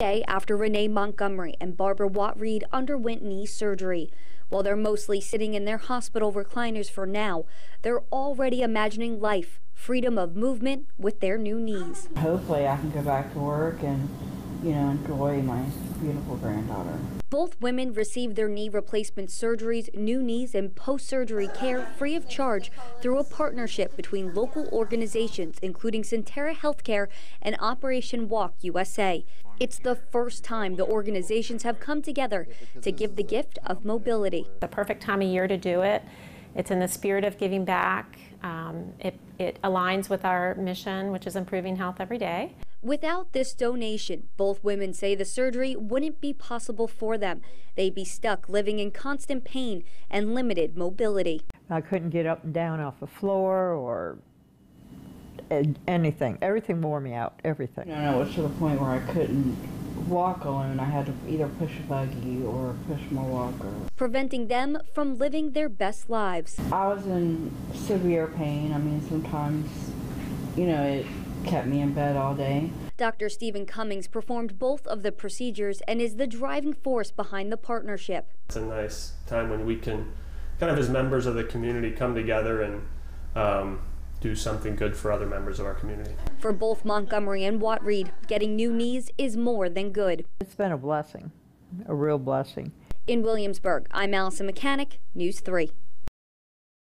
Day after Renee Montgomery and Barbara Watt-Reed underwent knee surgery. While they're mostly sitting in their hospital recliners for now, they're already imagining life, freedom of movement with their new knees. Hopefully I can go back to work and, enjoy my beautiful granddaughter. Both women received their knee replacement surgeries, new knees, and post-surgery care free of charge through a partnership between local organizations, including Centera Healthcare and Operation Walk USA. It's the first time the organizations have come together to give the gift of mobility. The perfect time of year to do it. It's in the spirit of giving back. It aligns with our mission, which is improving health every day. Without this donation, both women say the surgery wouldn't be possible for them. They'd be stuck living in constant pain and limited mobility. I couldn't get up and down off the floor or anything. Everything wore me out, everything. It was to the point where I couldn't walk alone. I had to either push a buggy or push my walker. Preventing them from living their best lives. I was in severe pain. Sometimes, it kept me in bed all day. Dr. Stephen Cummings performed both of the procedures and is the driving force behind the partnership. It's a nice time when we can, kind of as members of the community, come together and do something good for other members of our community. For both Montgomery and Watt-Reed, getting new knees is more than good. It's been a blessing, a real blessing. In Williamsburg, I'm Allison Mechanic, News 3.